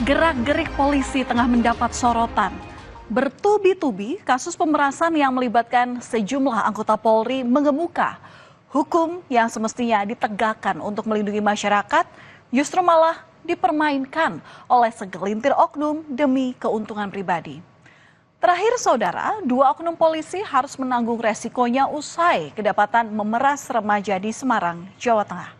Gerak-gerik polisi tengah mendapat sorotan. Bertubi-tubi kasus pemerasan yang melibatkan sejumlah anggota Polri mengemuka. Hukum yang semestinya ditegakkan untuk melindungi masyarakat justru malah dipermainkan oleh segelintir oknum demi keuntungan pribadi. Terakhir saudara, 2 oknum polisi harus menanggung resikonya usai kedapatan memeras remaja di Semarang, Jawa Tengah.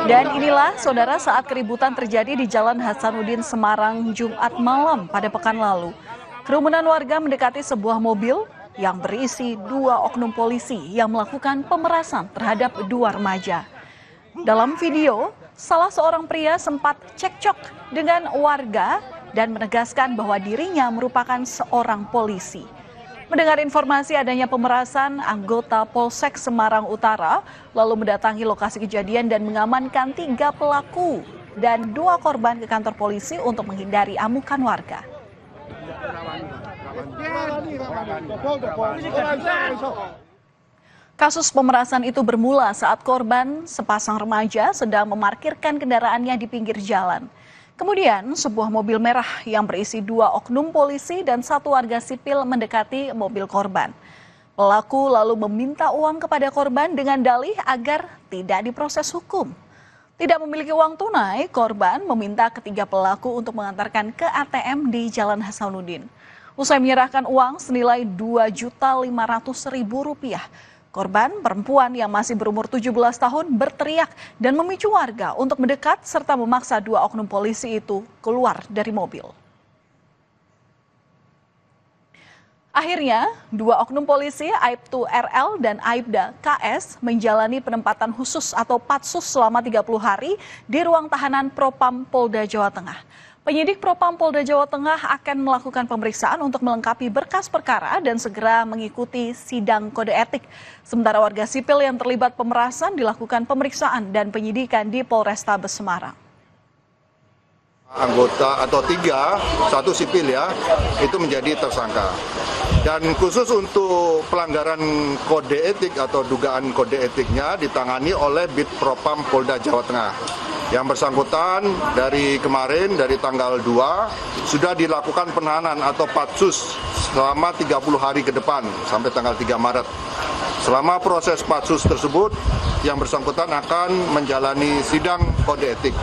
Dan inilah saudara saat keributan terjadi di Jalan Hasanuddin Semarang Jumat malam pada pekan lalu. Kerumunan warga mendekati sebuah mobil yang berisi 2 oknum polisi yang melakukan pemerasan terhadap 2 remaja. Dalam video, salah seorang pria sempat cekcok dengan warga dan menegaskan bahwa dirinya merupakan seorang polisi. Mendengar informasi adanya pemerasan, anggota Polsek Semarang Utara lalu mendatangi lokasi kejadian dan mengamankan 3 pelaku dan 2 korban ke kantor polisi untuk menghindari amukan warga. Kasus pemerasan itu bermula saat korban sepasang remaja sedang memarkirkan kendaraannya di pinggir jalan. Kemudian sebuah mobil merah yang berisi 2 oknum polisi dan 1 warga sipil mendekati mobil korban. Pelaku lalu meminta uang kepada korban dengan dalih agar tidak diproses hukum. Tidak memiliki uang tunai, korban meminta ketiga pelaku untuk mengantarkan ke ATM di Jalan Hasanuddin. Usai menyerahkan uang senilai Rp2.500.000, korban perempuan yang masih berumur 17 tahun berteriak dan memicu warga untuk mendekat serta memaksa 2 oknum polisi itu keluar dari mobil. Akhirnya, 2 oknum polisi Aibtu RL dan Aibda KS menjalani penempatan khusus atau patsus selama 30 hari di ruang tahanan Propam Polda Jawa Tengah. Penyidik Propam Polda Jawa Tengah akan melakukan pemeriksaan untuk melengkapi berkas perkara dan segera mengikuti sidang kode etik. Sementara warga sipil yang terlibat pemerasan dilakukan pemeriksaan dan penyidikan di Polrestabes Semarang. Anggota atau 3, 1 sipil ya, itu menjadi tersangka. Dan khusus untuk pelanggaran kode etik atau dugaan kode etiknya ditangani oleh Bid Propam Polda Jawa Tengah. Yang bersangkutan dari kemarin, dari tanggal 2, sudah dilakukan penahanan atau patsus selama 30 hari ke depan sampai tanggal 3 Maret. Selama proses patsus tersebut, yang bersangkutan akan menjalani sidang kode etik.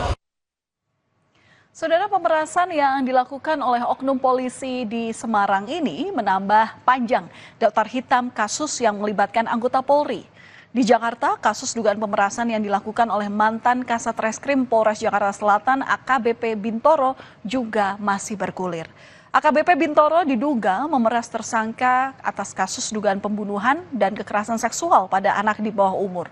Saudara, pemerasan yang dilakukan oleh oknum polisi di Semarang ini menambah panjang daftar hitam kasus yang melibatkan anggota Polri. Di Jakarta, kasus dugaan pemerasan yang dilakukan oleh mantan Kasat Reskrim Polres Jakarta Selatan AKBP Bintoro juga masih bergulir. AKBP Bintoro diduga memeras tersangka atas kasus dugaan pembunuhan dan kekerasan seksual pada anak di bawah umur.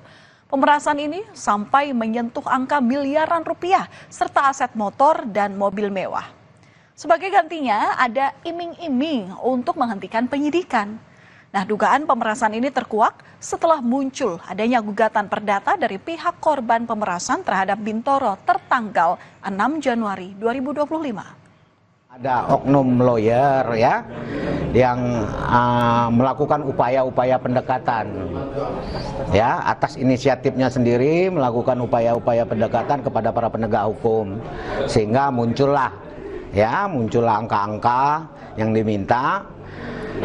Pemerasan ini sampai menyentuh angka miliaran rupiah serta aset motor dan mobil mewah. Sebagai gantinya ada iming-iming untuk menghentikan penyidikan. Nah, dugaan pemerasan ini terkuak setelah muncul adanya gugatan perdata dari pihak korban pemerasan terhadap Bintoro tertanggal 6 Januari 2025. Ada oknum lawyer ya yang melakukan upaya-upaya pendekatan ya atas inisiatifnya sendiri, melakukan upaya-upaya pendekatan kepada para penegak hukum sehingga muncullah angka-angka yang diminta,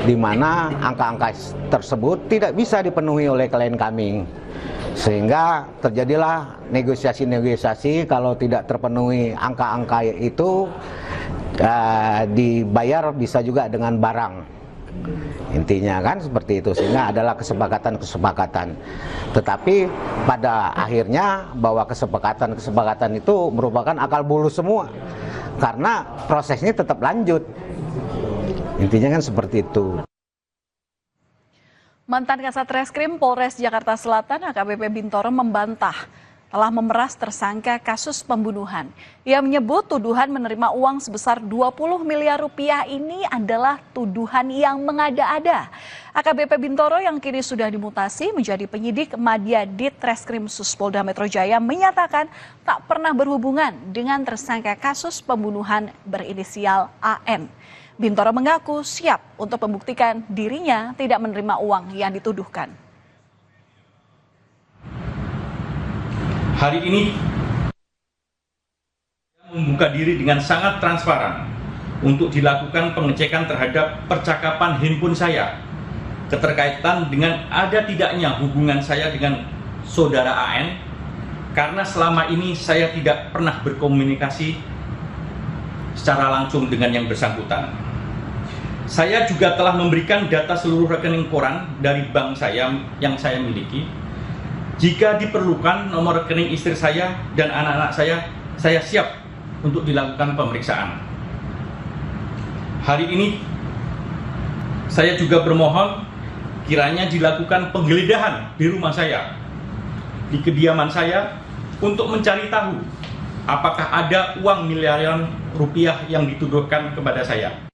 di mana angka-angka tersebut tidak bisa dipenuhi oleh klien kami, sehingga terjadilah negosiasi-negosiasi. Kalau tidak terpenuhi angka-angka itu dibayar bisa juga dengan barang, intinya kan seperti itu, sehingga adalah kesepakatan. Tetapi pada akhirnya bahwa kesepakatan itu merupakan akal bulus semua, karena prosesnya tetap lanjut, intinya kan seperti itu. Mantan Kasat Reskrim Polres Jakarta Selatan AKBP Bintoro membantah telah memeras tersangka kasus pembunuhan. Ia menyebut tuduhan menerima uang sebesar 20 miliar rupiah ini adalah tuduhan yang mengada-ada. AKBP Bintoro yang kini sudah dimutasi menjadi penyidik Madya Ditreskrim Polda Metro Jaya menyatakan tak pernah berhubungan dengan tersangka kasus pembunuhan berinisial AN. Bintoro mengaku siap untuk membuktikan dirinya tidak menerima uang yang dituduhkan. Hari ini membuka diri dengan sangat transparan untuk dilakukan pengecekan terhadap percakapan handphone saya keterkaitan dengan ada tidaknya hubungan saya dengan saudara AN, karena selama ini saya tidak pernah berkomunikasi secara langsung dengan yang bersangkutan. Saya juga telah memberikan data seluruh rekening koran dari bank saya yang saya miliki. Jika diperlukan nomor rekening istri saya dan anak-anak saya siap untuk dilakukan pemeriksaan. Hari ini saya juga bermohon kiranya dilakukan penggeledahan di rumah saya, di kediaman saya, untuk mencari tahu apakah ada uang miliaran rupiah yang dituduhkan kepada saya.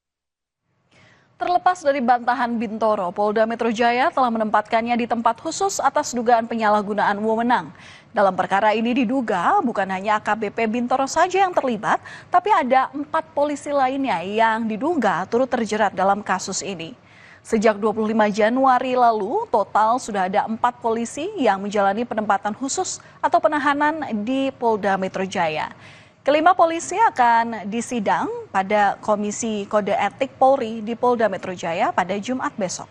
Terlepas dari bantahan Bintoro, Polda Metro Jaya telah menempatkannya di tempat khusus atas dugaan penyalahgunaan wewenang. Dalam perkara ini diduga bukan hanya AKBP Bintoro saja yang terlibat, tapi ada 4 polisi lainnya yang diduga turut terjerat dalam kasus ini. Sejak 25 Januari lalu, total sudah ada 4 polisi yang menjalani penempatan khusus atau penahanan di Polda Metro Jaya. Kelima polisi akan disidang pada Komisi Kode Etik Polri di Polda Metro Jaya pada Jumat besok.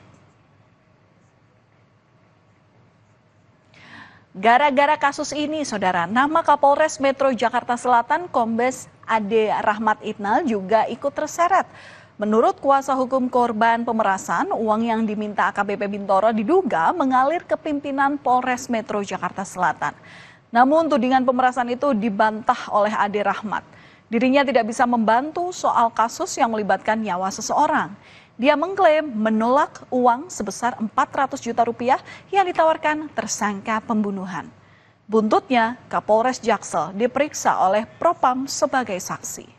Gara-gara kasus ini, saudara, nama Kapolres Metro Jakarta Selatan Kombes Ade Rahmat Itnal juga ikut terseret. Menurut kuasa hukum korban pemerasan, uang yang diminta AKBP Bintoro diduga mengalir ke pimpinan Polres Metro Jakarta Selatan. Namun tudingan pemerasan itu dibantah oleh Ade Rahmat. Dirinya tidak bisa membantu soal kasus yang melibatkan nyawa seseorang. Dia mengklaim menolak uang sebesar 400 juta rupiah yang ditawarkan tersangka pembunuhan. Buntutnya, Kapolres Jaksel diperiksa oleh Propam sebagai saksi.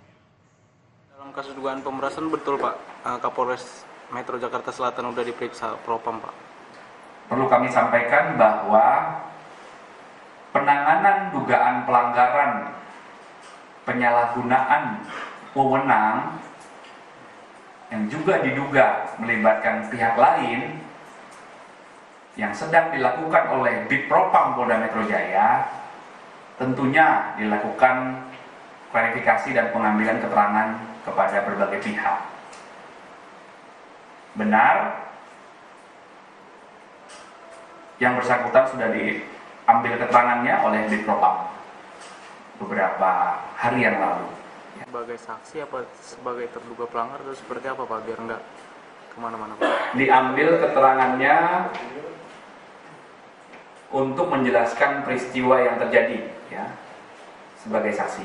Dalam kasus dugaan pemerasan betul Pak, Kapolres Metro Jakarta Selatan sudah diperiksa Propam Pak. Perlu kami sampaikan bahwa penanganan dugaan pelanggaran penyalahgunaan wewenang yang juga diduga melibatkan pihak lain yang sedang dilakukan oleh Bid Propam Polda Metro Jaya tentunya dilakukan klarifikasi dan pengambilan keterangan kepada berbagai pihak. Benar, yang bersangkutan sudah diambil keterangannya oleh Bid Propam beberapa hari yang lalu. Sebagai saksi apa sebagai terduga pelanggar atau seperti apa Pak, biar nggak kemana-mana Pak? Diambil keterangannya untuk menjelaskan peristiwa yang terjadi, ya, sebagai saksi.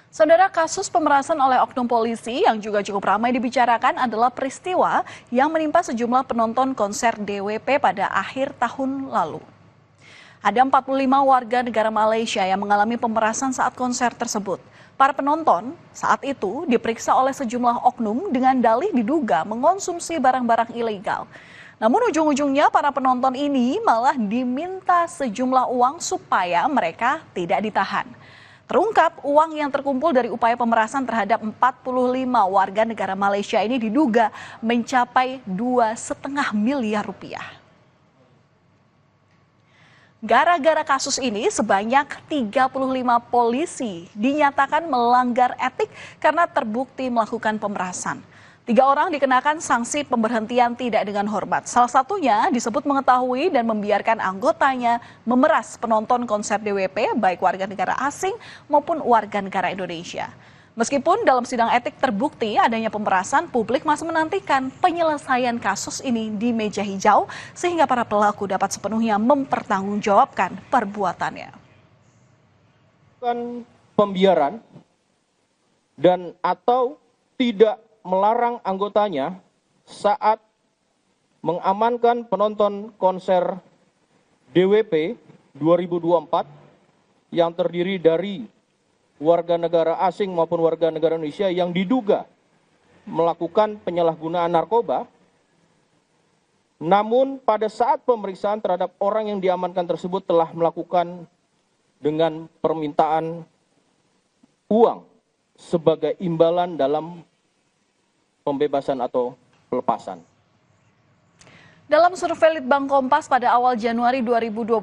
Saudara, kasus pemerasan oleh oknum polisi yang juga cukup ramai dibicarakan adalah peristiwa yang menimpa sejumlah penonton konser DWP pada akhir tahun lalu. Ada 45 warga negara Malaysia yang mengalami pemerasan saat konser tersebut. Para penonton saat itu diperiksa oleh sejumlah oknum dengan dalih diduga mengonsumsi barang-barang ilegal. Namun ujung-ujungnya para penonton ini malah diminta sejumlah uang supaya mereka tidak ditahan. Terungkap uang yang terkumpul dari upaya pemerasan terhadap 45 warga negara Malaysia ini diduga mencapai 2,5 miliar rupiah. Gara-gara kasus ini sebanyak 35 polisi dinyatakan melanggar etik karena terbukti melakukan pemerasan. 3 orang dikenakan sanksi pemberhentian tidak dengan hormat. Salah satunya disebut mengetahui dan membiarkan anggotanya memeras penonton konser DWP baik warga negara asing maupun warga negara Indonesia. Meskipun dalam sidang etik terbukti adanya pemerasan, publik masih menantikan penyelesaian kasus ini di meja hijau sehingga para pelaku dapat sepenuhnya mempertanggungjawabkan perbuatannya. Pembiaran dan atau tidak melarang anggotanya saat mengamankan penonton konser DWP 2024 yang terdiri dari warga negara asing maupun warga negara Indonesia yang diduga melakukan penyalahgunaan narkoba. Namun pada saat pemeriksaan terhadap orang yang diamankan tersebut telah melakukan dengan permintaan uang sebagai imbalan dalam pembebasan atau pelepasan. Dalam survei Litbang Kompas pada awal Januari 2025,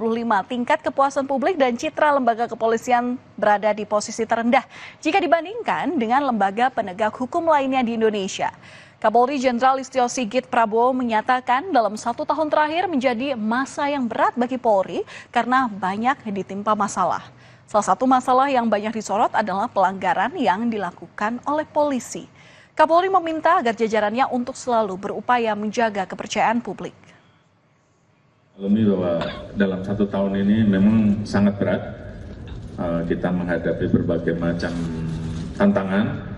tingkat kepuasan publik dan citra lembaga kepolisian berada di posisi terendah jika dibandingkan dengan lembaga penegak hukum lainnya di Indonesia. Kapolri Jenderal Listio Sigit Prabowo menyatakan dalam 1 tahun terakhir menjadi masa yang berat bagi Polri karena banyak ditimpa masalah. Salah satu masalah yang banyak disorot adalah pelanggaran yang dilakukan oleh polisi. Kapolri meminta agar jajarannya untuk selalu berupaya menjaga kepercayaan publik. Alami bahwa dalam 1 tahun ini memang sangat berat. Kita menghadapi berbagai macam tantangan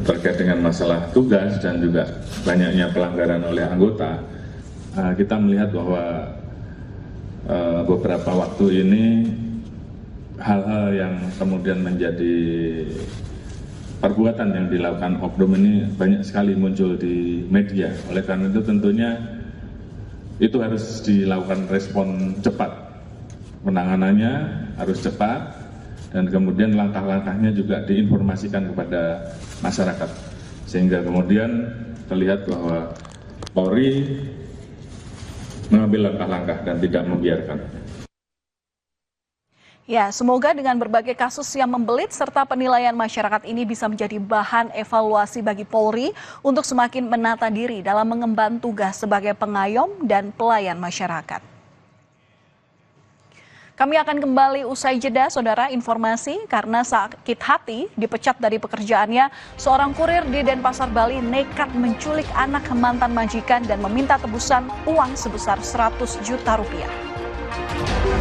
terkait dengan masalah tugas dan juga banyaknya pelanggaran oleh anggota. Kita melihat bahwa beberapa waktu ini hal-hal yang kemudian menjadi perbuatan yang dilakukan oknum ini banyak sekali muncul di media. Oleh karena itu tentunya itu harus dilakukan respon cepat. Penanganannya harus cepat dan kemudian langkah-langkahnya juga diinformasikan kepada masyarakat. Sehingga kemudian terlihat bahwa Polri mengambil langkah-langkah dan tidak membiarkan. Ya, semoga dengan berbagai kasus yang membelit serta penilaian masyarakat ini bisa menjadi bahan evaluasi bagi Polri untuk semakin menata diri dalam mengemban tugas sebagai pengayom dan pelayan masyarakat. Kami akan kembali usai jeda, saudara. Informasi karena sakit hati dipecat dari pekerjaannya, seorang kurir di Denpasar, Bali nekat menculik anak mantan majikan dan meminta tebusan uang sebesar 100 juta rupiah.